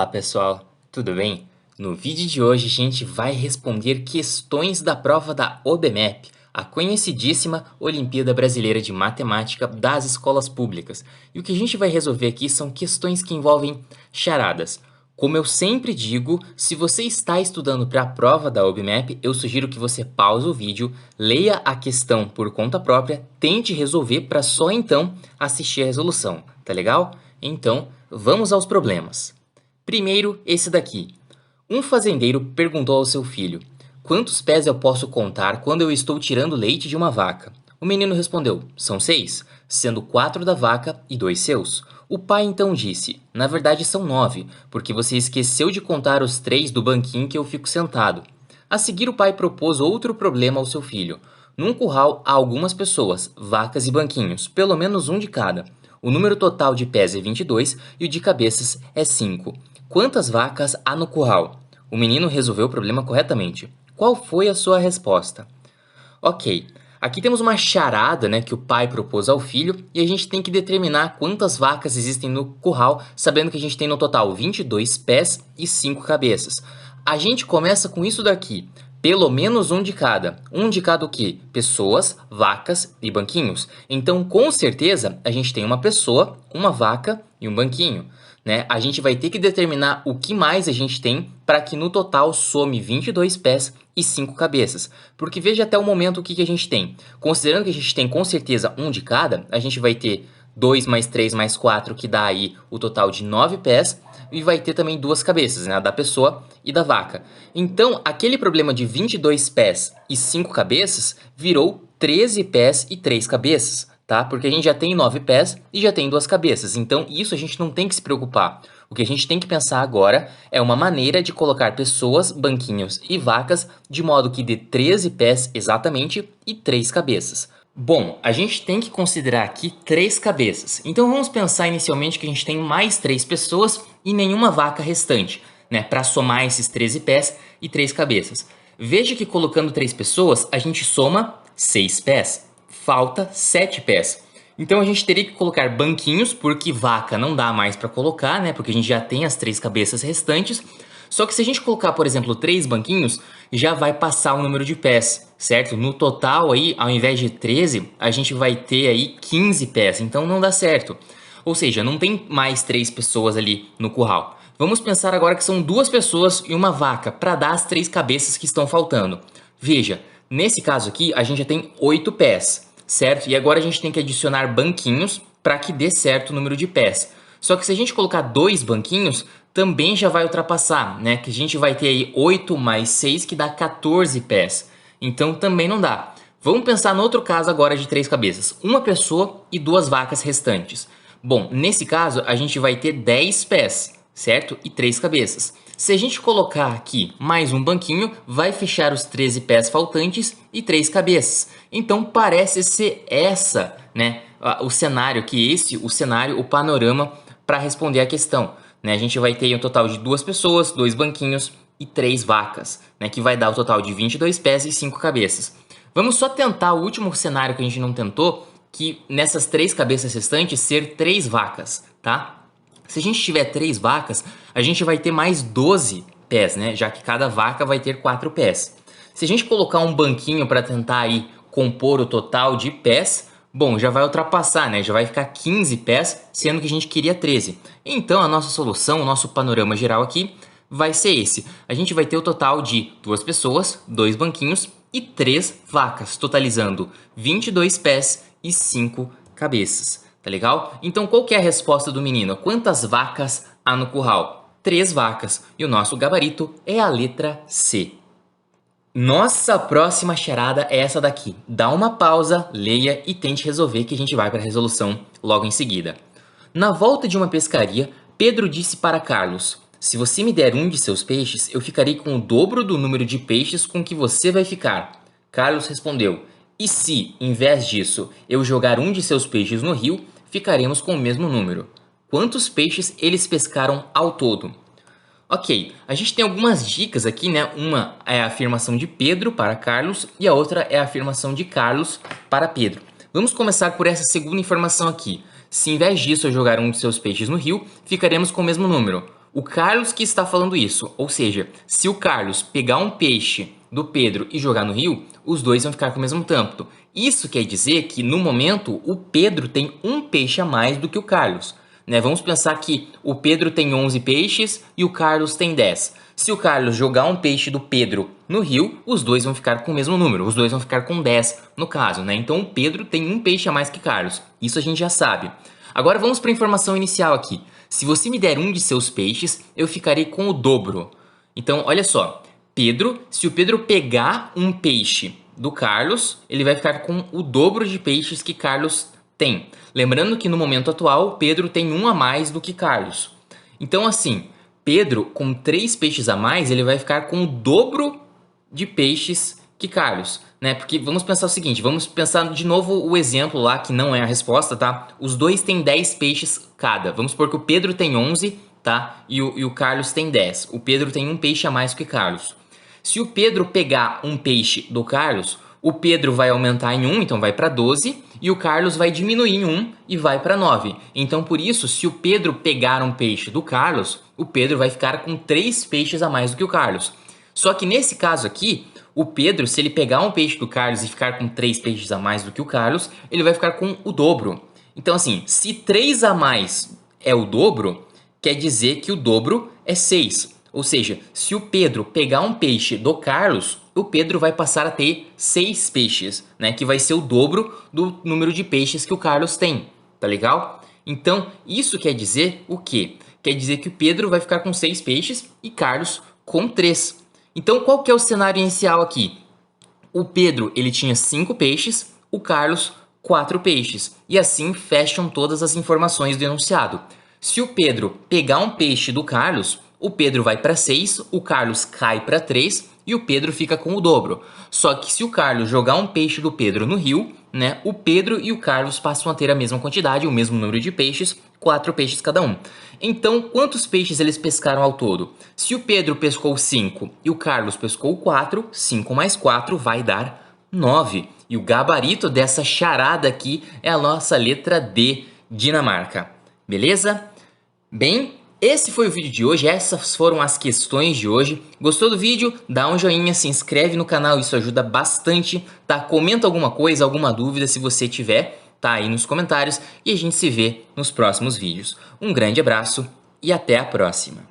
Olá pessoal, tudo bem? No vídeo de hoje a gente vai responder questões da prova da OBMEP, a conhecidíssima Olimpíada Brasileira de Matemática das escolas públicas. E o que a gente vai resolver aqui são questões que envolvem charadas. Como eu sempre digo, se você está estudando para a prova da OBMEP, eu sugiro que você pause o vídeo, leia a questão por conta própria, tente resolver para só então assistir a resolução, tá legal? Então, vamos aos problemas. Primeiro, esse daqui. Um fazendeiro perguntou ao seu filho: quantos pés eu posso contar quando eu estou tirando leite de uma vaca? O menino respondeu: são 6, sendo 4 da vaca e 2 seus. O pai então disse: na verdade são 9, porque você esqueceu de contar os 3 do banquinho que eu fico sentado. A seguir, o pai propôs outro problema ao seu filho. Num curral há algumas pessoas, vacas e banquinhos, pelo menos um de cada. O número total de pés é 22 e o de cabeças é 5. Quantas vacas há no curral? O menino resolveu o problema corretamente. Qual foi a sua resposta? Ok, aqui temos uma charada, né, que o pai propôs ao filho e a gente tem que determinar quantas vacas existem no curral, sabendo que a gente tem no total 22 pés e 5 cabeças. A gente começa com isso daqui, pelo menos um de cada. Um de cada o quê? Pessoas, vacas e banquinhos. Então, com certeza, a gente tem uma pessoa, uma vaca e um banquinho. Né? A gente vai ter que determinar o que mais a gente tem para que no total some 22 pés e 5 cabeças. Porque veja até o momento o que a gente tem. Considerando que a gente tem com certeza um de cada, a gente vai ter 2 mais 3 mais 4, que dá aí o total de 9 pés, e vai ter também duas cabeças, né? Da pessoa e da vaca. Então, aquele problema de 22 pés e 5 cabeças virou 13 pés e 3 cabeças. Tá? Porque a gente já tem 9 pés e já tem 2 cabeças, então isso a gente não tem que se preocupar. O que a gente tem que pensar agora é uma maneira de colocar pessoas, banquinhos e vacas de modo que dê 13 pés exatamente e 3 cabeças. Bom, a gente tem que considerar aqui 3 cabeças, então vamos pensar inicialmente que a gente tem mais 3 pessoas e nenhuma vaca restante, né, para somar esses 13 pés e 3 cabeças. Veja que colocando 3 pessoas, a gente soma 6 pés. Falta 7 pés. Então a gente teria que colocar banquinhos, porque vaca não dá mais para colocar, né? Porque a gente já tem as 3 cabeças restantes. Só que se a gente colocar, por exemplo, 3 banquinhos, já vai passar o número de pés, certo? No total aí, ao invés de 13, a gente vai ter aí 15 pés, então não dá certo. Ou seja, não tem mais 3 pessoas ali no curral. Vamos pensar agora que são 2 pessoas e uma vaca, para dar as 3 cabeças que estão faltando. Veja, nesse caso aqui, a gente já tem 8 pés. Certo? E agora a gente tem que adicionar banquinhos para que dê certo o número de pés. Só que se a gente colocar 2 banquinhos, também já vai ultrapassar, né? Que a gente vai ter aí 8 mais 6, que dá 14 pés. Então também não dá. Vamos pensar no outro caso agora de 3 cabeças. Uma pessoa e 2 vacas restantes. Bom, nesse caso a gente vai ter 10 pés, certo? E 3 cabeças. Se a gente colocar aqui mais um banquinho, vai fechar os 13 pés faltantes e 3 cabeças. Então parece ser essa, né, o cenário, o panorama para responder a questão. Né? A gente vai ter um total de 2 pessoas, 2 banquinhos e 3 vacas, né, que vai dar o total de 22 pés e 5 cabeças. Vamos só tentar o último cenário que a gente não tentou, que nessas 3 cabeças restantes ser 3 vacas, tá? Se a gente tiver 3 vacas, a gente vai ter mais 12 pés, né? Já que cada vaca vai ter 4 pés. Se a gente colocar um banquinho para tentar aí compor o total de pés, bom, já vai ultrapassar, né? Já vai ficar 15 pés, sendo que a gente queria 13. Então, a nossa solução, o nosso panorama geral aqui vai ser esse. A gente vai ter o total de 2 pessoas, 2 banquinhos e 3 vacas, totalizando 22 pés e 5 cabeças. Tá legal? Então qual que é a resposta do menino? Quantas vacas há no curral? 3 vacas. E o nosso gabarito é a letra C. Nossa próxima charada é essa daqui. Dá uma pausa, leia e tente resolver que a gente vai para a resolução logo em seguida. Na volta de uma pescaria, Pedro disse para Carlos: se você me der um de seus peixes, eu ficarei com o dobro do número de peixes com que você vai ficar. Carlos respondeu: e se, em vez disso, eu jogar um de seus peixes no rio, ficaremos com o mesmo número. Quantos peixes eles pescaram ao todo? Ok, a gente tem algumas dicas aqui, né? Uma é a afirmação de Pedro para Carlos e a outra é a afirmação de Carlos para Pedro. Vamos começar por essa segunda informação aqui. Se em vez disso eu jogar um de seus peixes no rio, ficaremos com o mesmo número. O Carlos que está falando isso, ou seja, se o Carlos pegar um peixe do Pedro e jogar no rio, os dois vão ficar com o mesmo tanto. Isso quer dizer que, no momento, o Pedro tem um peixe a mais do que o Carlos. Né? Vamos pensar que o Pedro tem 11 peixes e o Carlos tem 10. Se o Carlos jogar um peixe do Pedro no rio, os dois vão ficar com o mesmo número. Os dois vão ficar com 10 no caso. Né? Então o Pedro tem um peixe a mais que Carlos. Isso a gente já sabe. Agora vamos para a informação inicial aqui. Se você me der um de seus peixes, eu ficarei com o dobro. Então, olha só. Se o Pedro pegar um peixe do Carlos, ele vai ficar com o dobro de peixes que Carlos tem. Lembrando que no momento atual, Pedro tem um a mais do que Carlos. Então, assim, Pedro, com 3 peixes a mais, ele vai ficar com o dobro de peixes que Carlos. Né? Porque vamos pensar o seguinte, vamos pensar de novo o exemplo lá, que não é a resposta, tá? Os dois têm 10 peixes cada. Vamos supor que o Pedro tem 11, tá? E o Carlos tem 10. O Pedro tem um peixe a mais que Carlos. Se o Pedro pegar um peixe do Carlos, o Pedro vai aumentar em 1, então vai para 12, e o Carlos vai diminuir em 1 e vai para 9. Então, por isso, se o Pedro pegar um peixe do Carlos, o Pedro vai ficar com 3 peixes a mais do que o Carlos. Só que nesse caso aqui, o Pedro, se ele pegar um peixe do Carlos e ficar com 3 peixes a mais do que o Carlos, ele vai ficar com o dobro. Então, assim, se 3 a mais é o dobro, quer dizer que o dobro é 6. Ou seja, se o Pedro pegar um peixe do Carlos, o Pedro vai passar a ter 6 peixes, né? Que vai ser o dobro do número de peixes que o Carlos tem, tá legal? Então, isso quer dizer o quê? Quer dizer que o Pedro vai ficar com 6 peixes e Carlos com 3. Então, qual que é o cenário inicial aqui? O Pedro, ele tinha 5 peixes, o Carlos 4 peixes. E assim fecham todas as informações do enunciado. Se o Pedro pegar um peixe do Carlos, o Pedro vai para 6, o Carlos cai para 3 e o Pedro fica com o dobro. Só que se o Carlos jogar um peixe do Pedro no rio, né, o Pedro e o Carlos passam a ter a mesma quantidade, o mesmo número de peixes, 4 peixes cada um. Então, quantos peixes eles pescaram ao todo? Se o Pedro pescou 5 e o Carlos pescou 4, 5 mais 4 vai dar 9. E o gabarito dessa charada aqui é a nossa letra D, Dinamarca. Beleza? Bem, esse foi o vídeo de hoje, essas foram as questões de hoje. Gostou do vídeo? Dá um joinha, se inscreve no canal, isso ajuda bastante, tá? Comenta alguma coisa, alguma dúvida se você tiver, tá aí nos comentários. E a gente se vê nos próximos vídeos. Um grande abraço e até a próxima!